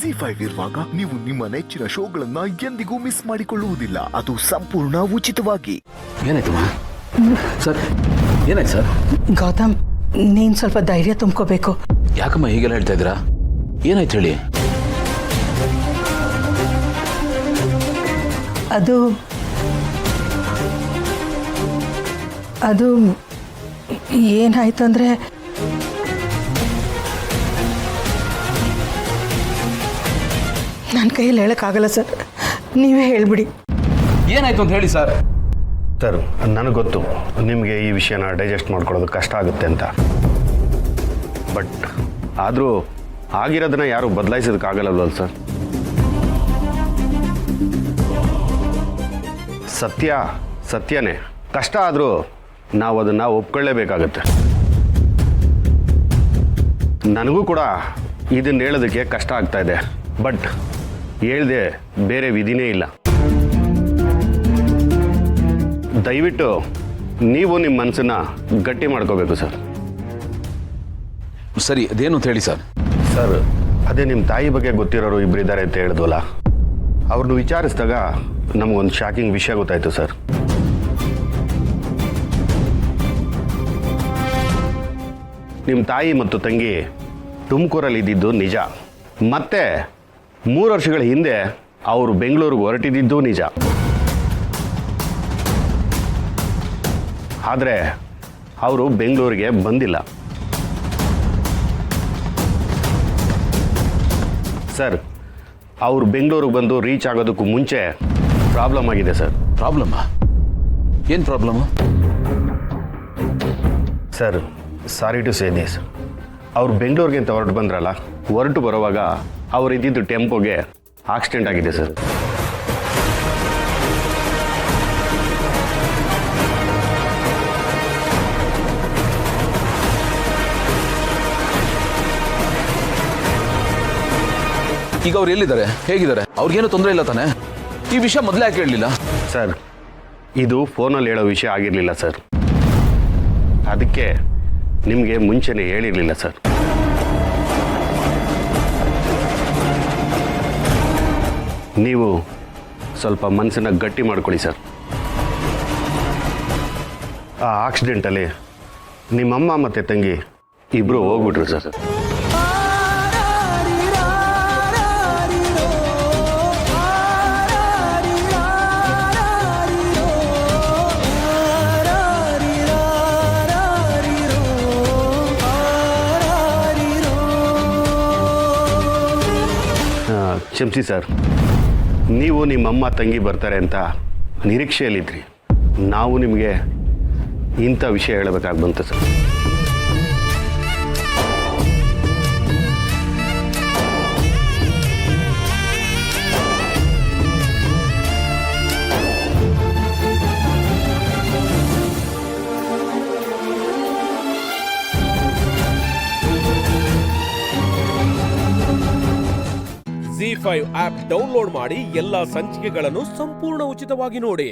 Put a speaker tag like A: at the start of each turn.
A: ZEE5 ಇರುವಾಗ ನೀವು ನಿಮ್ಮ ನೆಚ್ಚಿನ ಶೋಗಳನ್ನ ಎಂದಿಗೂ ಮಿಸ್ ಮಾಡಿಕೊಳ್ಳುವುದಿಲ್ಲ. ಅದು ಸಂಪೂರ್ಣ ಉಚಿತವಾಗಿ.
B: ಏನಾಯ್ತಮ್ಮ ಸರ್? ಏನಾಯ್ತು ಸರ್?
C: ಗೌತಮ್, ನೀನ್ ಸ್ವಲ್ಪ ಧೈರ್ಯ ತುಂಬ್ಕೋಬೇಕು.
B: ಯಾಕಮ್ಮ ಹೀಗೆಲ್ಲ ಹೇಳ್ತಾ ಇದ್ದೀರಾ? ಏನಾಯ್ತು ಹೇಳಿ.
C: ಅದು ಅದು ಏನಾಯ್ತು ಅಂದ್ರೆ ನನ್ನ ಕೈಯಲ್ಲಿ ಹೇಳಕ್ಕಾಗಲ್ಲ ಸರ್, ನೀವೇ ಹೇಳ್ಬಿಡಿ.
B: ಏನಾಯ್ತು ಅಂತ ಹೇಳಿ ಸರ್.
D: ಸರ್, ನನಗೆ ಗೊತ್ತು ನಿಮಗೆ ಈ ವಿಷಯನ ಡೈಜೆಸ್ಟ್ ಮಾಡ್ಕೊಳ್ಳೋದು ಕಷ್ಟ ಆಗುತ್ತೆ ಅಂತ. ಬಟ್ ಆದರೂ ಆಗಿರೋದನ್ನ ಯಾರು ಬದಲಾಯಿಸೋದಕ್ಕಾಗಲ್ಲವಲ್ಲ ಸರ್. ಸತ್ಯನೇ. ಕಷ್ಟ ಆದರೂ ನಾವು ಅದನ್ನು ಒಪ್ಕೊಳ್ಳೇಬೇಕಾಗತ್ತೆ. ನನಗೂ ಕೂಡ ಇದನ್ನು ಹೇಳೋದಕ್ಕೆ ಕಷ್ಟ ಆಗ್ತಾ ಇದೆ. ಬಟ್ ಹೇಳ್ದೆ ಬೇರೆ ವಿಧಿನೇ ಇಲ್ಲ. ದಯವಿಟ್ಟು ನೀವು ನಿಮ್ಮ ಮನಸ್ಸನ್ನು ಗಟ್ಟಿ ಮಾಡ್ಕೋಬೇಕು ಸರ್.
B: ಸರಿ, ಅದೇನು ಅಂತ ಹೇಳಿ ಸರ್.
D: ಸರ್, ಅದೇ ನಿಮ್ಮ ತಾಯಿ ಬಗ್ಗೆ ಗೊತ್ತಿರೋರು ಇಬ್ಬರಿದ್ದಾರೆ ಅಂತ ಹೇಳಿದ್ವಲ್ಲ, ಅವ್ರನ್ನ ವಿಚಾರಿಸಿದಾಗ ನಮಗೊಂದು ಶಾಕಿಂಗ್ ವಿಷಯ ಗೊತ್ತಾಯಿತು ಸರ್. ನಿಮ್ಮ ತಾಯಿ ಮತ್ತು ತಂಗಿ ತುಮಕೂರಲ್ಲಿ ಇದ್ದಿದ್ದು ನಿಜ. ಮತ್ತೆ 3 ವರ್ಷಗಳ ಹಿಂದೆ ಅವರು ಬೆಂಗಳೂರಿಗೆ ಹೊರಟಿದ್ದು ನಿಜ. ಆದರೆ ಅವರು ಬೆಂಗಳೂರಿಗೆ ಬಂದಿಲ್ಲ. ಸರ್, ಅವರು ಬೆಂಗಳೂರಿಗೆ ಬಂದು ರೀಚ್ ಆಗೋದಕ್ಕೂ ಮುಂಚೆ ಪ್ರಾಬ್ಲಮ್ ಆಗಿದೆ ಸರ್.
B: ಪ್ರಾಬ್ಲಮ್ಮಾ? ಏನು problem?
D: Sir, sorry to say this, ಅವ್ರು ಬೆಂಗಳೂರಿಗೆ ಅಂತ ಹೊರಟು ಬರುವಾಗ ಅವ್ರು ಇದ್ದಿದ್ದು ಟೆಂಪೋಗೆ ಆಕ್ಸಿಡೆಂಟ್ ಆಗಿದೆ ಸರ್.
B: ಈಗ ಅವ್ರು ಎಲ್ಲಿದ್ದಾರೆ, ಹೇಗಿದ್ದಾರೆ? ಅವ್ರಿಗೇನು ತೊಂದರೆ ಇಲ್ಲ ತಾನೆ? ಈ ವಿಷಯ ಮೊದಲೇ ಯಾಕೆ ಹೇಳಲಿಲ್ಲ?
D: ಸರ್, ಇದು ಫೋನಲ್ಲಿ ಹೇಳೋ ವಿಷಯ ಆಗಿರಲಿಲ್ಲ ಸರ್. ಅದಕ್ಕೆ ನಿಮಗೆ ಮುಂಚೆನೇ ಹೇಳಿರಲಿಲ್ಲ ಸರ್. ನೀವು ಸ್ವಲ್ಪ ಮನಸ್ಸನ್ನು ಗಟ್ಟಿ ಮಾಡ್ಕೊಳ್ಳಿ ಸರ್. ಆ ಆಕ್ಸಿಡೆಂಟಲ್ಲಿ ನಿಮ್ಮಮ್ಮ ಮತ್ತು ತಂಗಿ ಇಬ್ಬರು ಹೋಗ್ಬಿಟ್ರು ಸರ್. ಕ್ಷಮಿಸಿ ಸರ್, ನೀವು ನಿಮ್ಮಮ್ಮ ತಂಗಿ ಬರ್ತಾರೆ ಅಂತ ನಿರೀಕ್ಷೆಯಲ್ಲಿದ್ರಿ. ನಾವು ನಿಮಗೆ ಇಂಥ ವಿಷಯ ಹೇಳಬೇಕಾಗಿ ಬಂತು ಸರ್.
E: ZEE5 ಆಪ್ ಡೌನ್ಲೋಡ್ ಮಾಡಿ ಎಲ್ಲಾ ಸಂಚಿಕೆಗಳನ್ನು ಸಂಪೂರ್ಣ ಉಚಿತವಾಗಿ ನೋಡಿ.